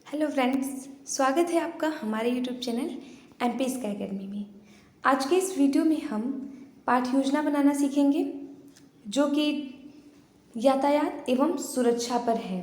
Hello friends, स्वागत है आपका हमारे YouTube channel MP sky academy में। आज के इस वीडियो में हम पाठ योजना बनाना सीखेंगे जो कि यातायात एवं सुरक्षा पर है।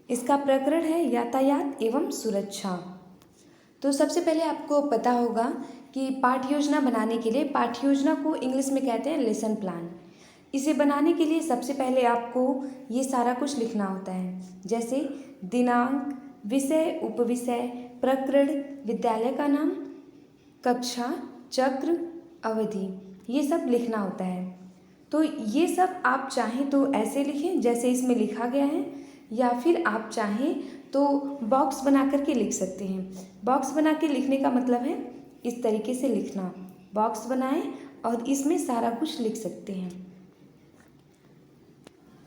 इसका प्रकरण है यातायात एवं सुरक्षा। तो सबसे पहले आपको पता होगा कि पाठ योजना बनाने के लिए, पाठ योजना को इंग्लिश में कहते हैं लेसन प्लान। इसे बनाने के लिए सबसे पहले आपको ये सारा कुछ लिखना होता है, जैसे दिनांक, विषय, उपविषय, प्रकरण, विद्यालय का नाम, कक्षा, चक्र, अवधि, ये सब लिखना होता है। तो ये सब आप चाहें तो ऐसे लिखें जैसे इसमें लिखा गया है, या फिर आप चाहें तो बॉक्स बना करके लिख सकते हैं। बॉक्स बना के लिखने का मतलब है इस तरीके से लिखना। बॉक्स बनाएं और इसमें सारा कुछ लिख सकते हैं।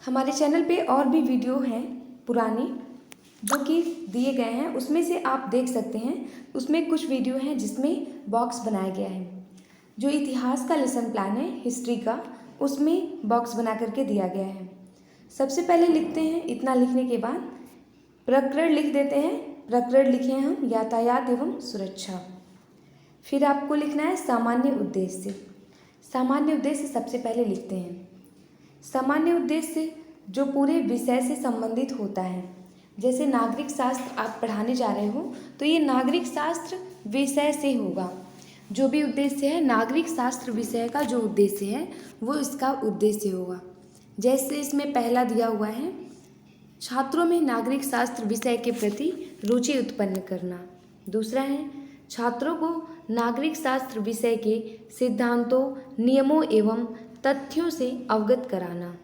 हमारे चैनल पे और भी वीडियो हैं पुराने जो कि दिए गए हैं, उसमें से आप देख सकते हैं। उसमें कुछ वीडियो हैं जिसमें बॉक्स बनाया गया है। जो इतिहास का लेसन प्लान है, हिस्ट्री का, उसमें बॉक्स बना करके दिया गया है। सबसे पहले लिखते हैं, इतना लिखने के बाद प्रकरण लिख देते हैं। प्रकरण लिखे हैं हम यातायात एवं सुरक्षा। फिर आपको लिखना है सामान्य उद्देश्य। सामान्य उद्देश्य सबसे पहले लिखते हैं। सामान्य उद्देश्य जो पूरे विषय से संबंधित होता है, जैसे नागरिक शास्त्र आप पढ़ाने जा रहे हो तो ये नागरिक शास्त्र विषय से होगा। जो भी उद्देश्य है, नागरिक शास्त्र विषय का जो उद्देश्य है वो इसका उद्देश्य होगा। जैसे इसमें पहला दिया हुआ है, छात्रों में नागरिक शास्त्र विषय के प्रति रुचि उत्पन्न करना। दूसरा है, छात्रों को नागरिक शास्त्र विषय के सिद्धांतों, नियमों एवं तथ्यों से अवगत कराना।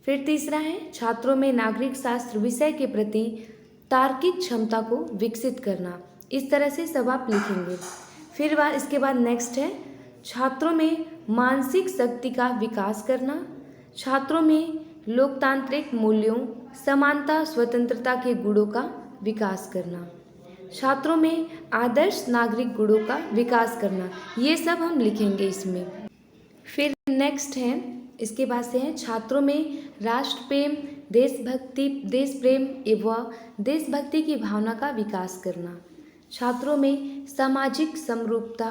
फिर तीसरा है, छात्रों में नागरिक शास्त्र विषय के प्रति तार्किक क्षमता को विकसित करना। इस तरह से सब आप लिखेंगे। फिर इसके बाद नेक्स्ट है, छात्रों में मानसिक शक्ति का विकास करना। छात्रों में लोकतांत्रिक मूल्यों, समानता, स्वतंत्रता के गुणों का विकास करना। छात्रों में आदर्श नागरिक गुणों का विकास करना। ये सब हम लिखेंगे इसमें। फिर नेक्स्ट है, इसके बाद से है, छात्रों में राष्ट्र प्रेम, देश प्रेम एवं देशभक्ति की भावना का विकास करना। छात्रों में सामाजिक समरूपता,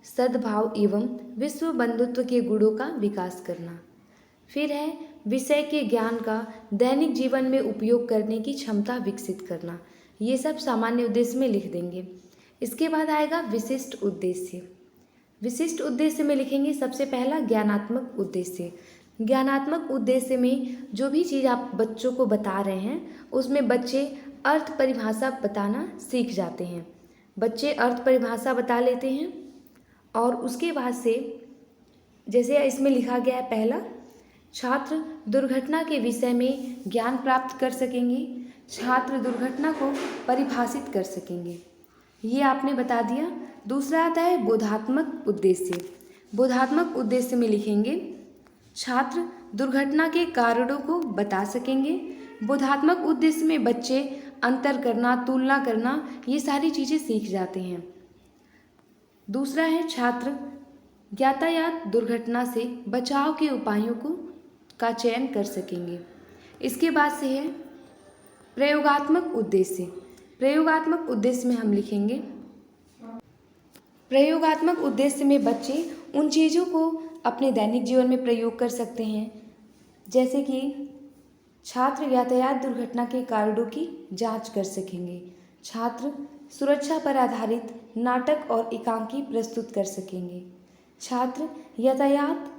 सद्भाव एवं विश्व बंधुत्व के गुणों का विकास करना। फिर है, विषय के ज्ञान का दैनिक जीवन में उपयोग करने की क्षमता विकसित करना। ये सब सामान्य उद्देश्य में लिख देंगे। इसके बाद आएगा विशिष्ट उद्देश्य। विशिष्ट उद्देश्य में लिखेंगे सबसे पहला ज्ञानात्मक उद्देश्य। ज्ञानात्मक उद्देश्य में जो भी चीज़ आप बच्चों को बता रहे हैं उसमें बच्चे अर्थ परिभाषा बताना सीख जाते हैं। बच्चे अर्थ परिभाषा बता लेते हैं और उसके बाद से, जैसे इसमें लिखा गया है, पहला, छात्र दुर्घटना के विषय में ज्ञान प्राप्त कर सकेंगे। छात्र दुर्घटना को परिभाषित कर सकेंगे। ये आपने बता दिया। दूसरा आता है बोधात्मक उद्देश्य। बोधात्मक उद्देश्य में लिखेंगे, छात्र दुर्घटना के कारणों को बता सकेंगे। बोधात्मक उद्देश्य में बच्चे अंतर करना, तुलना करना, ये सारी चीज़ें सीख जाते हैं। दूसरा है, छात्र यातायात दुर्घटना से बचाव के उपायों का चयन कर सकेंगे। इसके बाद से है प्रयोगात्मक उद्देश्य। प्रयोगात्मक उद्देश्य में हम लिखेंगे, प्रयोगात्मक उद्देश्य में बच्चे उन चीज़ों को अपने दैनिक जीवन में प्रयोग कर सकते हैं, जैसे कि छात्र यातायात दुर्घटना के कारणों की जांच कर सकेंगे। छात्र सुरक्षा पर आधारित नाटक और एकांकी प्रस्तुत कर सकेंगे। छात्र यातायात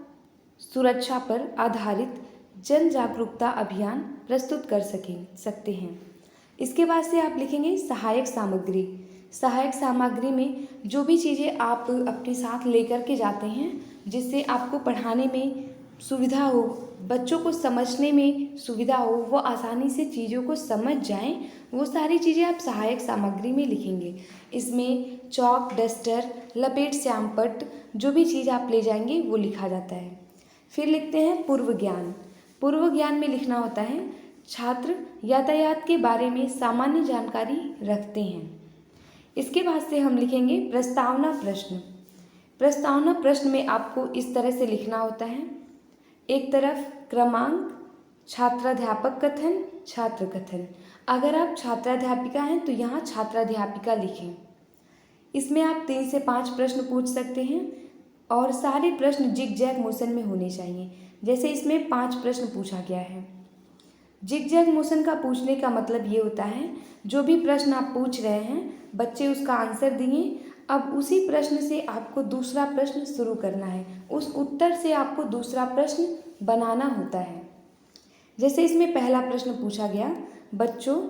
सुरक्षा पर आधारित जन जागरूकता अभियान प्रस्तुत कर सकते हैं। इसके बाद से आप लिखेंगे सहायक सामग्री। सहायक सामग्री में जो भी चीज़ें आप अपने साथ लेकर के जाते हैं जिससे आपको पढ़ाने में सुविधा हो, बच्चों को समझने में सुविधा हो, वो आसानी से चीज़ों को समझ जाएं, वो सारी चीज़ें आप सहायक सामग्री में लिखेंगे। इसमें चॉक, डस्टर, लपेट, श्यामपट्ट, जो भी चीज़ आप ले जाएंगे वो लिखा जाता है। फिर लिखते हैं पूर्व ज्ञान। पूर्व ज्ञान में लिखना होता है, छात्र यातायात के बारे में सामान्य जानकारी रखते हैं। इसके बाद से हम लिखेंगे प्रस्तावना प्रश्न। प्रस्तावना प्रश्न में आपको इस तरह से लिखना होता है, एक तरफ क्रमांक, छात्राध्यापक कथन, छात्र कथन। अगर आप छात्राध्यापिका हैं तो यहाँ छात्राध्यापिका लिखें। इसमें आप 3 से 5 प्रश्न पूछ सकते हैं और सारे प्रश्न जिग जैग मोशन में होने चाहिए। जैसे इसमें 5 प्रश्न पूछा गया है। जिग जैग मोशन का पूछने का मतलब ये होता है, जो भी प्रश्न आप पूछ रहे हैं बच्चे उसका आंसर दिए, अब उसी प्रश्न से आपको दूसरा प्रश्न शुरू करना है, उस उत्तर से आपको दूसरा प्रश्न बनाना होता है। जैसे इसमें पहला प्रश्न पूछा गया, बच्चों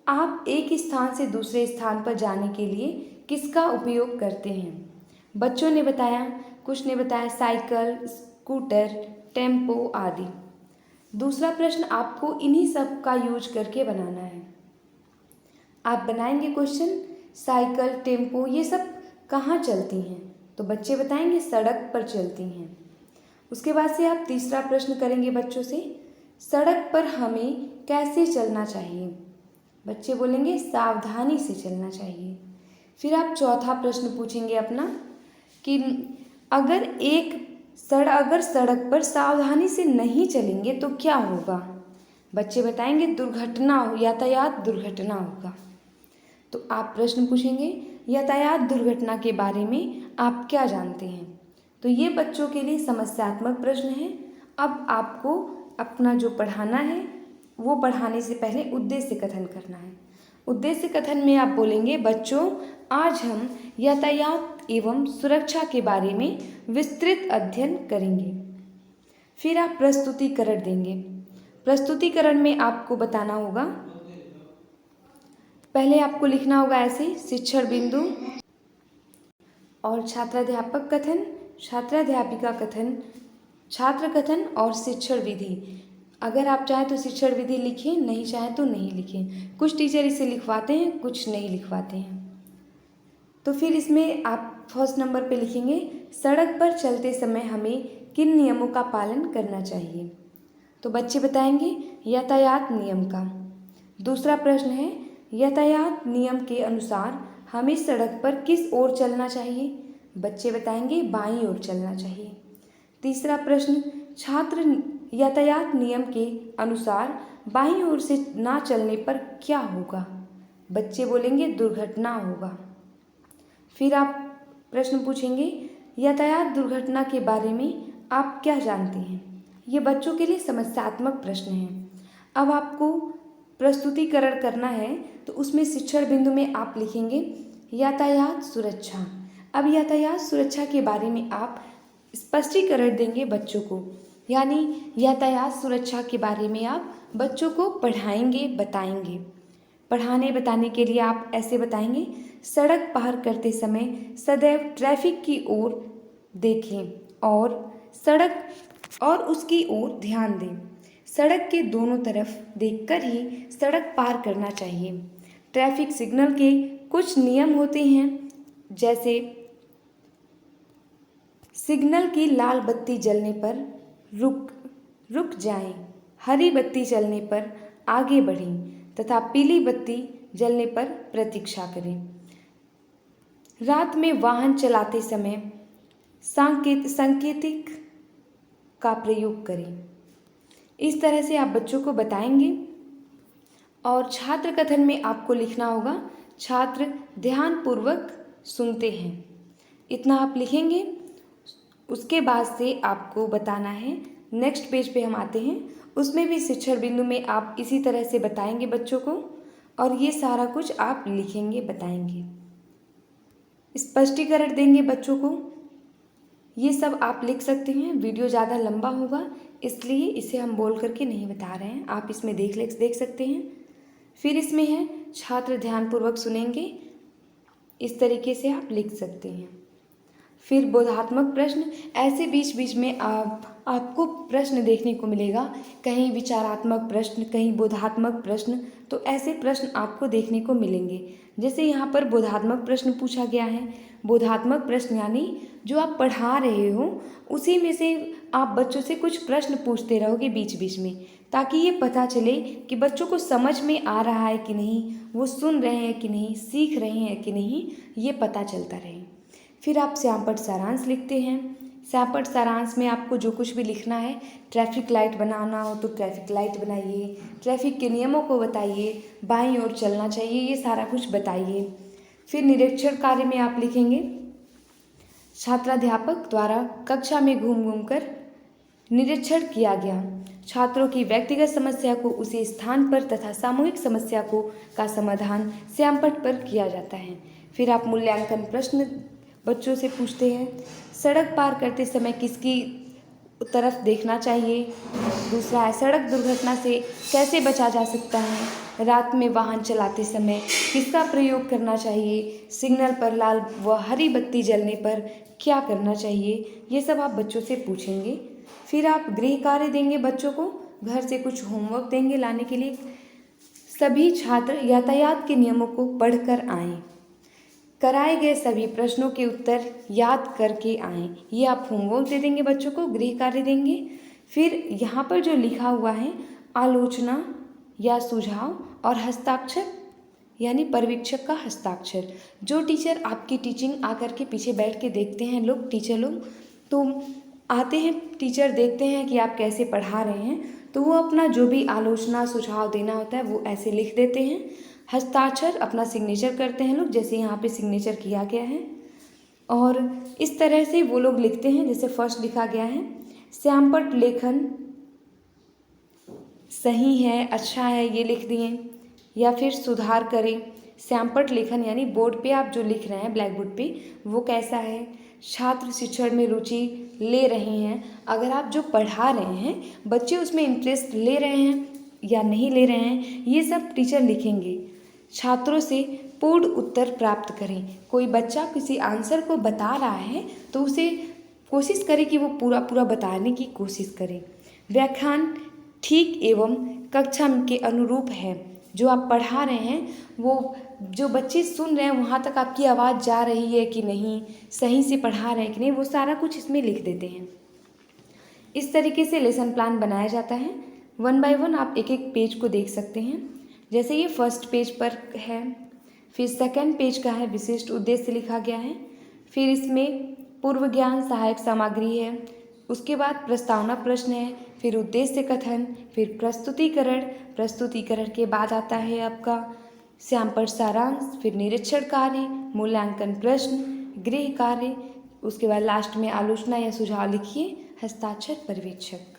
आप एक स्थान से दूसरे स्थान पर जाने के लिए किसका उपयोग करते हैं? बच्चों ने बताया, कुछ ने बताया साइकिल, स्कूटर, टेम्पो आदि। दूसरा प्रश्न आपको इन्हीं सब का यूज करके बनाना है। आप बनाएंगे क्वेश्चन, साइकिल, टेम्पो ये सब कहाँ चलती हैं? तो बच्चे बताएंगे सड़क पर चलती हैं। उसके बाद से आप तीसरा प्रश्न करेंगे बच्चों से, सड़क पर हमें कैसे चलना चाहिए? बच्चे बोलेंगे सावधानी से चलना चाहिए। फिर आप चौथा प्रश्न पूछेंगे अपना कि अगर सड़क पर सावधानी से नहीं चलेंगे तो क्या होगा? बच्चे बताएंगे दुर्घटना हो, यातायात दुर्घटना होगा। तो आप प्रश्न पूछेंगे यातायात दुर्घटना के बारे में आप क्या जानते हैं? तो ये बच्चों के लिए समस्यात्मक प्रश्न है। अब आपको अपना जो पढ़ाना है वो पढ़ाने से पहले उद्देश्य कथन करना है। उद्देश्य कथन में आप बोलेंगे, बच्चों आज हम यातायात एवं सुरक्षा के बारे में विस्तृत अध्ययन करेंगे। फिर आप प्रस्तुतिकरण देंगे। प्रस्तुतिकरण में आपको बताना होगा, पहले आपको लिखना होगा ऐसे, शिक्षण बिंदु और छात्राध्यापक कथन, छात्राध्यापिका कथन, छात्र कथन और शिक्षण विधि। अगर आप चाहें तो शिक्षण विधि लिखें, नहीं चाहें तो नहीं लिखें। कुछ टीचर इसे लिखवाते हैं, कुछ नहीं लिखवाते हैं। तो फिर इसमें आप फर्स्ट नंबर पे लिखेंगे, सड़क पर चलते समय हमें किन नियमों का पालन करना चाहिए? तो बच्चे बताएंगे यातायात नियम का। दूसरा प्रश्न है, यातायात नियम के अनुसार हमें सड़क पर किस ओर चलना चाहिए? बच्चे बताएंगे बाईं ओर चलना चाहिए। तीसरा प्रश्न, छात्र यातायात नियम के अनुसार बाईं ओर से ना चलने पर क्या होगा? बच्चे बोलेंगे दुर्घटना होगा। फिर आप प्रश्न पूछेंगे, यातायात दुर्घटना के बारे में आप क्या जानते हैं? ये बच्चों के लिए समस्यात्मक प्रश्न हैं। अब आपको प्रस्तुतिकरण करना है तो उसमें शिक्षण बिंदु में आप लिखेंगे यातायात सुरक्षा। अब यातायात सुरक्षा के बारे में आप स्पष्टीकरण देंगे बच्चों को, यानी यातायात सुरक्षा के बारे में आप बच्चों को पढ़ाएंगे, बताएंगे। पढ़ाने बताने के लिए आप ऐसे बताएंगे, सड़क पार करते समय सदैव ट्रैफिक की ओर देखें और सड़क और उसकी ओर ध्यान दें। सड़क के दोनों तरफ देखकर ही सड़क पार करना चाहिए। ट्रैफिक सिग्नल के कुछ नियम होते हैं, जैसे सिग्नल की लाल बत्ती जलने पर रुक जाएं, हरी बत्ती जलने पर आगे बढ़ें तथा पीली बत्ती जलने पर प्रतीक्षा करें। रात में वाहन चलाते समय संकेतिक का प्रयोग करें। इस तरह से आप बच्चों को बताएंगे। और छात्र कथन में आपको लिखना होगा, छात्र ध्यानपूर्वक सुनते हैं। इतना आप लिखेंगे। उसके बाद से आपको बताना है, नेक्स्ट पेज पे हम आते हैं, उसमें भी शिक्षण बिंदु में आप इसी तरह से बताएंगे बच्चों को और ये सारा कुछ आप लिखेंगे, बताएंगे, स्पष्टीकरण देंगे बच्चों को। ये सब आप लिख सकते हैं। वीडियो ज़्यादा लंबा होगा इसलिए इसे हम बोल करके नहीं बता रहे हैं, आप इसमें देख सकते हैं। फिर इसमें है छात्र ध्यानपूर्वक सुनेंगे, इस तरीके से आप लिख सकते हैं। फिर बोधात्मक प्रश्न, ऐसे बीच बीच में आपको प्रश्न देखने को मिलेगा, कहीं विचारात्मक प्रश्न, कहीं बोधात्मक प्रश्न, तो ऐसे प्रश्न आपको देखने को मिलेंगे। जैसे यहाँ पर बोधात्मक प्रश्न पूछा गया है। बोधात्मक प्रश्न यानी जो आप पढ़ा रहे हो उसी में से आप बच्चों से कुछ प्रश्न पूछते रहोगे बीच बीच में, ताकि ये पता चले कि बच्चों को समझ में आ रहा है कि नहीं, वो सुन रहे हैं कि नहीं, सीख रहे हैं कि नहीं, ये पता चलता रहे। फिर आप श्यामपट्ट सारांश लिखते हैं। सैंपट सारांश में आपको जो कुछ भी लिखना है, ट्रैफिक लाइट बनाना हो तो ट्रैफिक लाइट बनाइए, ट्रैफिक के नियमों को बताइए, बाईं ओर चलना चाहिए, ये सारा कुछ बताइए। फिर निरीक्षण कार्य में आप लिखेंगे, छात्राध्यापक द्वारा कक्षा में घूम घूम कर निरीक्षण किया गया। छात्रों की व्यक्तिगत समस्या को उसी स्थान पर तथा सामूहिक समस्या को का समाधान सैंपट पर किया जाता है। फिर आप मूल्यांकन प्रश्न बच्चों से पूछते हैं, सड़क पार करते समय किसकी तरफ देखना चाहिए। दूसरा है, सड़क दुर्घटना से कैसे बचा जा सकता है। रात में वाहन चलाते समय किसका प्रयोग करना चाहिए। सिग्नल पर लाल व हरी बत्ती जलने पर क्या करना चाहिए। ये सब आप बच्चों से पूछेंगे। फिर आप गृह कार्य देंगे बच्चों को, घर से कुछ होमवर्क देंगे लाने के लिए। सभी छात्र यातायात के नियमों को पढ़कर आएं। कराए गए सभी प्रश्नों के उत्तर याद करके आएं। ये आप होमवर्क दे देंगे बच्चों को, गृह कार्य देंगे। फिर यहाँ पर जो लिखा हुआ है, आलोचना या सुझाव और हस्ताक्षर यानी पर्यवेक्षक का हस्ताक्षर। जो टीचर आपकी टीचिंग आकर के पीछे बैठ के देखते हैं लोग, टीचर लोग, तो आते हैं टीचर, देखते हैं कि आप कैसे पढ़ा रहे हैं, तो वो अपना जो भी आलोचना सुझाव देना होता है वो ऐसे लिख देते हैं। हस्ताक्षर अपना सिग्नेचर करते हैं लोग, जैसे यहाँ पे सिग्नेचर किया गया है, और इस तरह से वो लोग लिखते हैं। जैसे फर्स्ट लिखा गया है, सैंपट लेखन सही है, अच्छा है, ये लिख दिए। या फिर सुधार करें। सैंपट लेखन यानी बोर्ड पे आप जो लिख रहे हैं ब्लैक बोर्ड पे, वो कैसा है। छात्र शिक्षण में रुचि ले रहे हैं, अगर आप जो पढ़ा रहे हैं बच्चे उसमें इंटरेस्ट ले रहे हैं या नहीं ले रहे हैं, ये सब टीचर लिखेंगे। छात्रों से पूर्ण उत्तर प्राप्त करें। कोई बच्चा किसी आंसर को बता रहा है तो उसे कोशिश करें कि वो पूरा पूरा बताने की कोशिश करें। व्याख्यान ठीक एवं कक्षा के अनुरूप है। जो आप पढ़ा रहे हैं वो जो बच्चे सुन रहे हैं वहाँ तक आपकी आवाज़ जा रही है कि नहीं, सही से पढ़ा रहे हैं कि नहीं, वो सारा कुछ इसमें लिख देते हैं। इस तरीके से लेसन प्लान बनाया जाता है। 1 बाय 1 आप एक एक पेज को देख सकते हैं। जैसे ये फर्स्ट पेज पर है, फिर सेकंड पेज का है, विशिष्ट उद्देश्य लिखा गया है। फिर इसमें पूर्व ज्ञान सहायक सामग्री है, उसके बाद प्रस्तावना प्रश्न है, फिर उद्देश्य कथन, फिर प्रस्तुतिकरण। प्रस्तुतिकरण के बाद आता है आपका सैंपट सारांश, फिर निरीक्षण कार्य, मूल्यांकन प्रश्न, गृह कार्य, उसके बाद लास्ट में आलोचना या सुझाव लिखिए, हस्ताक्षर पर्यवेक्षक।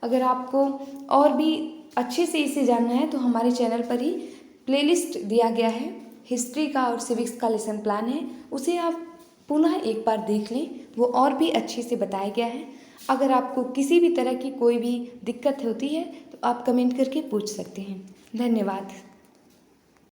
अगर आपको और भी अच्छे से इसे जानना है तो हमारे चैनल पर ही प्लेलिस्ट दिया गया है, हिस्ट्री का और सिविक्स का लेसन प्लान है, उसे आप पुनः एक बार देख लें, वो और भी अच्छे से बताया गया है। अगर आपको किसी भी तरह की कोई भी दिक्कत होती है तो आप कमेंट करके पूछ सकते हैं। धन्यवाद।